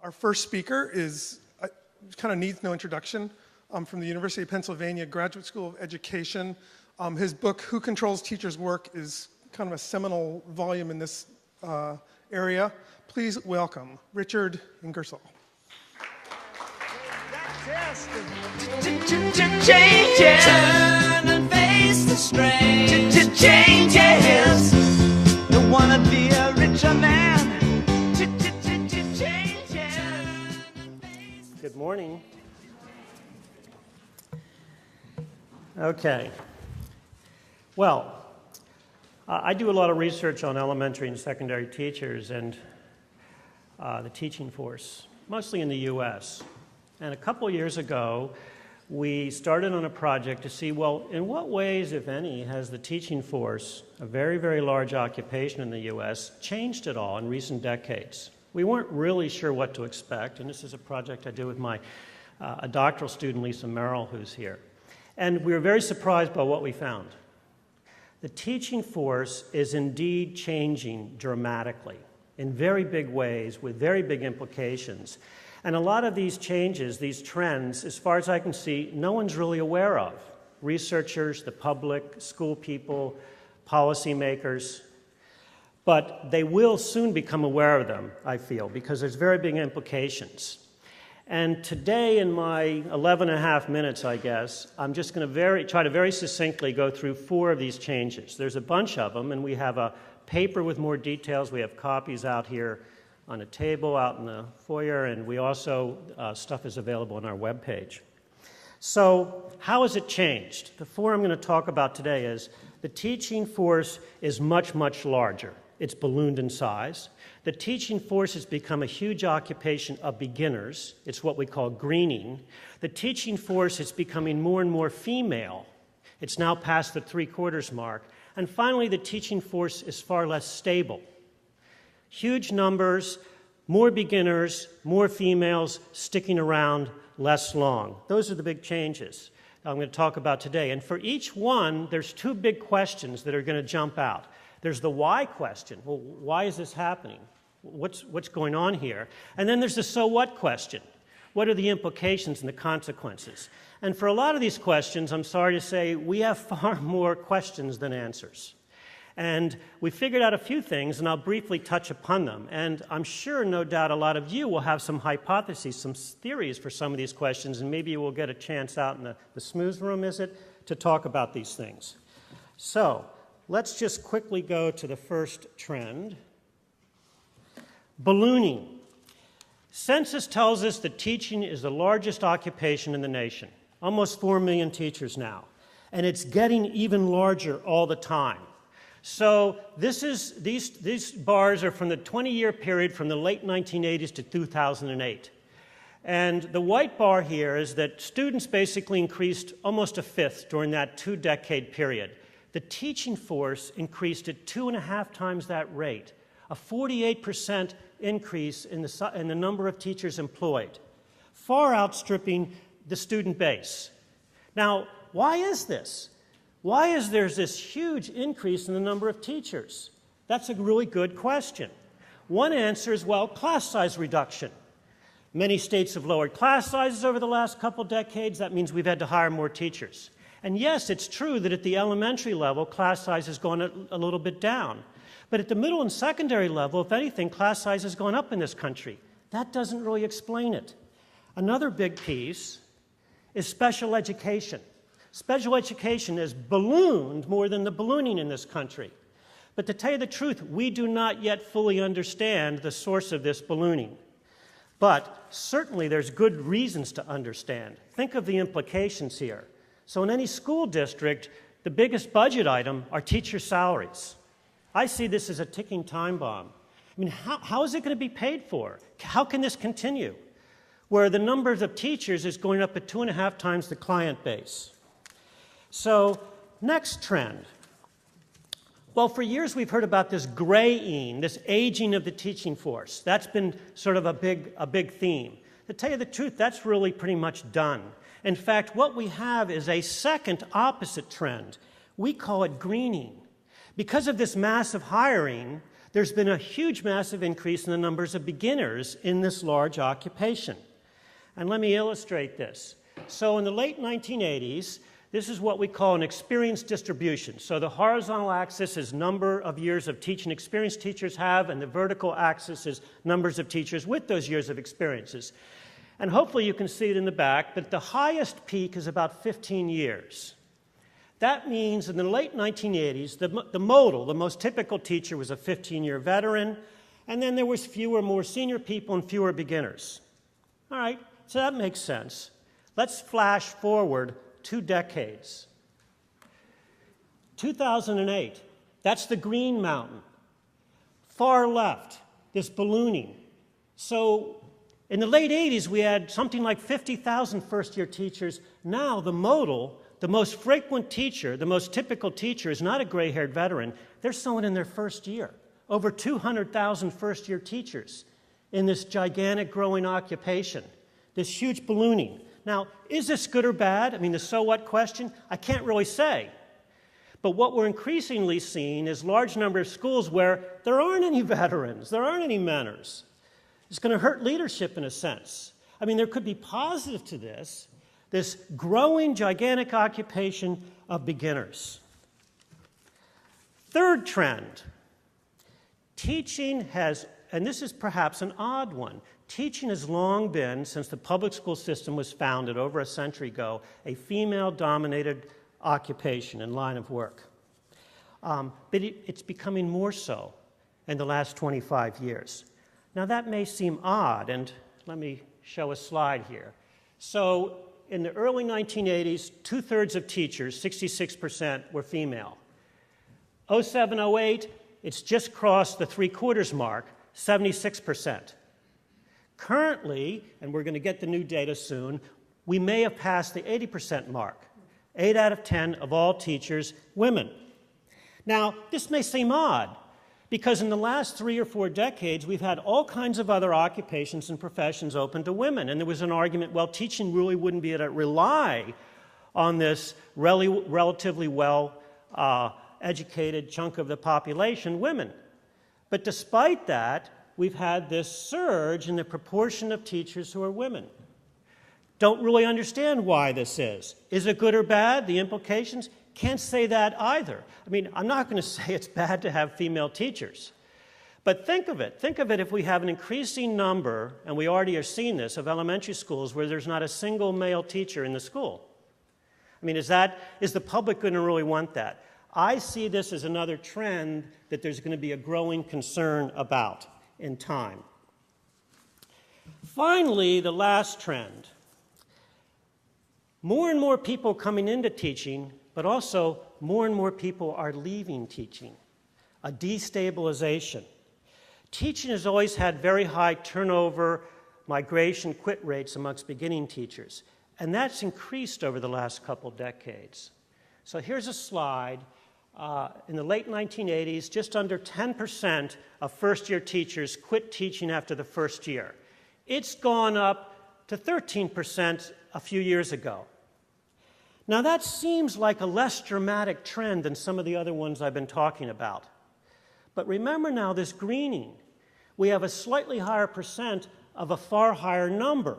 Our first speaker is, kind of needs no introduction, from the University of Pennsylvania Graduate School of Education. His book, Who Controls Teachers' Work, is kind of a seminal volume in this area. Please welcome Richard Ingersoll. Changes. Turn and face the strain. Changes. Don't wanna be a richer man. Good morning. Okay. Well, I do a lot of research on elementary and secondary teachers and the teaching force, mostly in the U.S. And a couple years ago, we started on a project to see, well, in what ways, if any, has the teaching force, a very, very large occupation in the U.S., changed at all in recent decades? We weren't really sure what to expect, and this is a project I do with my a doctoral student, Lisa Merrill, who's here. And we were very surprised by what we found. The teaching force is indeed changing dramatically in very big ways with very big implications. And a lot of these changes, these trends, as far as I can see, no one's really aware of. Researchers, the public, school people, policymakers. But they will soon become aware of them, I feel, because there's very big implications. And today, in my 11 and a half minutes, I guess, I'm just going to try to very succinctly go through 4 of these changes. There's a bunch of them, and we have a paper with more details. We have copies out here on a table out in the foyer, and we also, stuff is available on our webpage. So, how has it changed? The 4 I'm going to talk about today is the teaching force is much, much larger. It's ballooned in size. The teaching force has become a huge occupation of beginners. It's what we call greening. The teaching force is becoming more and more female. It's now past the 3/4 mark. And finally, the teaching force is far less stable. Huge numbers, more beginners, more females sticking around less long. Those are the big changes I'm going to talk about today. And for each one, there's 2 big questions that are going to jump out. There's the why question. Well, why is this happening? What's going on here? And then there's the so what question. What are the implications and the consequences? And for a lot of these questions, I'm sorry to say, we have far more questions than answers. And we figured out a few things, and I'll briefly touch upon them. And I'm sure, no doubt, a lot of you will have some hypotheses, some theories for some of these questions, and maybe you will get a chance out in the smooth room, is it, to talk about these things. So, let's just quickly go to the first trend. Ballooning. Census tells us that teaching is the largest occupation in the nation. Almost 4 million teachers now. And it's getting even larger all the time. So these bars are from the 20-year period from the late 1980s to 2008. And the white bar here is that students basically increased almost 1/5 during that 2-decade period. The teaching force increased at 2.5 times that rate, a 48% increase in the number of teachers employed, far outstripping the student base. Now, why is this? Why is there this huge increase in the number of teachers? That's a really good question. One answer is, well, class size reduction. Many states have lowered class sizes over the last couple decades. That means we've had to hire more teachers. And yes, it's true that at the elementary level, class size has gone a little bit down. But at the middle and secondary level, if anything, class size has gone up in this country. That doesn't really explain it. Another big piece is special education. Special education has ballooned more than the ballooning in this country. But to tell you the truth, we do not yet fully understand the source of this ballooning. But certainly there's good reasons to understand. Think of the implications here. So in any school district, the biggest budget item are teacher salaries. I see this as a ticking time bomb. I mean, how is it going to be paid for? How can this continue? Where the numbers of teachers is going up at 2.5 times the client base. So, next trend. Well, for years we've heard about this graying, this aging of the teaching force. That's been sort of a big theme. To tell you the truth, that's really pretty much done. In fact, what we have is a second opposite trend. We call it greening. Because of this massive hiring, there's been a huge, massive increase in the numbers of beginners in this large occupation. And let me illustrate this. So in the late 1980s, this is what we call an experience distribution. So the horizontal axis is number of years of teaching experience teachers have, and the vertical axis is numbers of teachers with those years of experiences. And hopefully you can see it in the back, but the highest peak is about 15 years. That means in the late 1980s, the modal, the most typical teacher, was a 15-year veteran, and then there was fewer, more senior people and fewer beginners. All right, so that makes sense. Let's flash forward 2 decades. 2008, that's the green mountain. Far left, this ballooning. So in the late 80s, we had something like 50,000 first-year teachers. Now the modal, the most frequent teacher, the most typical teacher, is not a gray-haired veteran. They're someone in their first year. Over 200,000 first-year teachers in this gigantic growing occupation, this huge ballooning. Now, is this good or bad? I mean, the so what question, I can't really say. But what we're increasingly seeing is large number of schools where there aren't any veterans, there aren't any mentors. It's going to hurt leadership in a sense. I mean, there could be positive to this growing gigantic occupation of beginners. Third trend, teaching has, and this is perhaps an odd one, teaching has long been, since the public school system was founded over a century ago, a female-dominated occupation and line of work. But it's becoming more so in the last 25 years. Now that may seem odd, and let me show a slide here. So in the early 1980s, 2/3 of teachers, 66%, were female. 07, 08, it's just crossed the 3/4 mark, 76%. Currently, and we're going to get the new data soon, we may have passed the 80% mark. 8 out of 10 of all teachers, women. Now, this may seem odd, because in the last 3 or 4 decades, we've had all kinds of other occupations and professions open to women. And there was an argument, well, teaching really wouldn't be able to rely on this relatively well-educated chunk of the population, women. But despite that, we've had this surge in the proportion of teachers who are women. Don't really understand why this is. Is it good or bad? The implications? Can't say that either. I mean, I'm not going to say it's bad to have female teachers. But think of it. Think of it if we have an increasing number, and we already are seeing this, of elementary schools where there's not a single male teacher in the school. I mean, is the public going to really want that? I see this as another trend that there's going to be a growing concern about in time. Finally, the last trend. More and more people coming into teaching, but also more and more people are leaving teaching, a destabilization. Teaching has always had very high turnover, migration, quit rates amongst beginning teachers, and that's increased over the last couple decades. So here's a slide. In the late 1980s, just under 10% of first-year teachers quit teaching after the first year. It's gone up to 13% a few years ago. Now that seems like a less dramatic trend than some of the other ones I've been talking about. But remember now this greening. We have a slightly higher percent of a far higher number.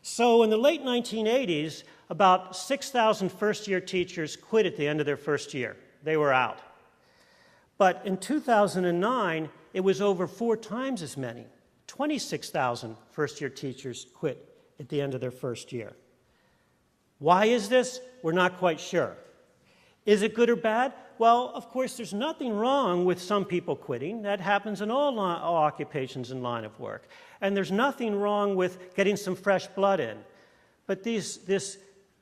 So in the late 1980s, about 6,000 first-year teachers quit at the end of their first year. They were out. But in 2009, it was over 4 times as many. 26,000 first-year teachers quit at the end of their first year. Why is this? We're not quite sure. Is it good or bad? Well, of course, there's nothing wrong with some people quitting. That happens in all occupations and line of work. And there's nothing wrong with getting some fresh blood in. But this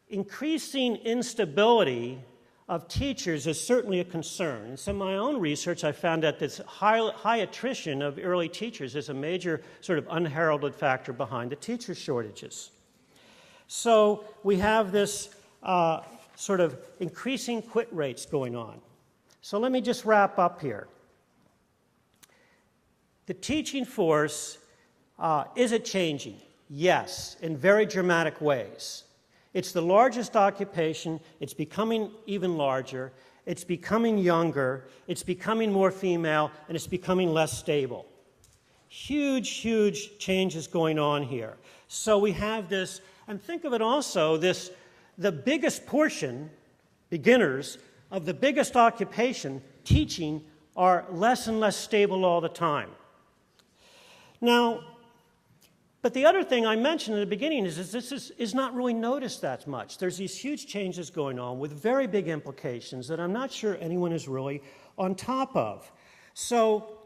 increasing instability of teachers is certainly a concern. In some of my own research, I found that this high attrition of early teachers is a major sort of unheralded factor behind the teacher shortages. So we have this sort of increasing quit rates going on. So let me just wrap up here. The teaching force, is it changing? Yes, in very dramatic ways. It's the largest occupation, it's becoming even larger, it's becoming younger, it's becoming more female, and it's becoming less stable. Huge, huge changes going on here. So we have this, and think of it also, the biggest portion, beginners, of the biggest occupation, teaching, are less and less stable all the time. Now, but the other thing I mentioned at the beginning is this is not really noticed that much. There's these huge changes going on with very big implications that I'm not sure anyone is really on top of. So,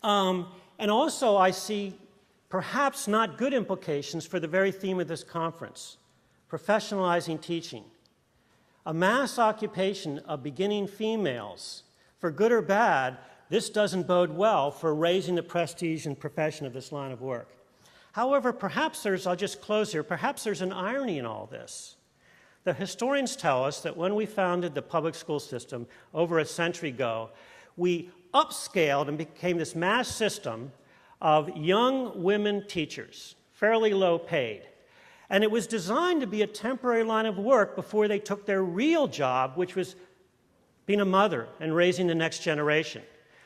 and also I see perhaps not good implications for the very theme of this conference, professionalizing teaching. A mass occupation of beginning females, for good or bad, this doesn't bode well for raising the prestige and profession of this line of work. However, perhaps there's, I'll just close here, perhaps there's an irony in all this. The historians tell us that when we founded the public school system over a century ago, we upscaled and became this mass system of young women teachers, fairly low paid. And it was designed to be a temporary line of work before they took their real job, which was being a mother and raising the next generation.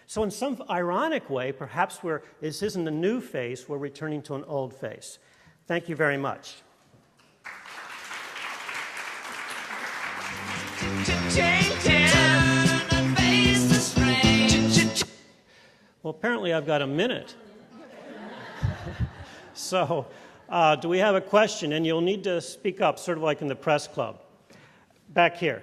So in some ironic way, perhaps this isn't a new face, we're returning to an old face. Thank you very much. Well, apparently I've got a minute. So, do we have a question? And you'll need to speak up, sort of like in the press club. Back here.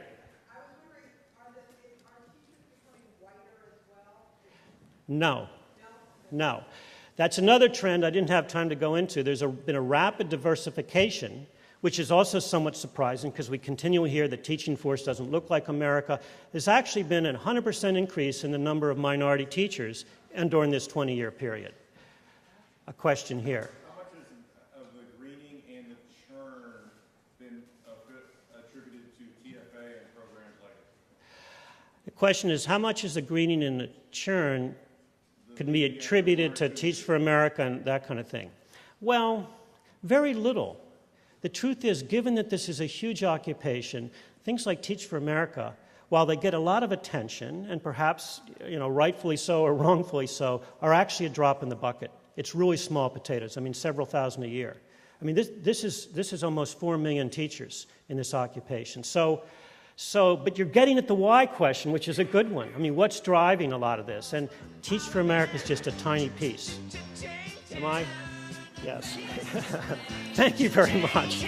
No. No. That's another trend I didn't have time to go into. There's been a rapid diversification, which is also somewhat surprising because we continually hear the teaching force doesn't look like America. There's actually been a 100% increase in the number of minority teachers and during this 20-year period. A question here. How much of the greening and the churn been attributed to TFA and programs like it? The question is, how much is the greening and the churn can be attributed to Teach for America and that kind of thing? Well, very little. The truth is, given that this is a huge occupation, things like Teach for America, while they get a lot of attention, and perhaps rightfully so or wrongfully so, are actually a drop in the bucket. It's really small potatoes. I mean, several thousand a year. I mean, this is almost 4 million teachers in this occupation. But you're getting at the why question, which is a good one. I mean, what's driving a lot of this? And Teach for America is just a tiny piece. Am I? Yes. Thank you very much.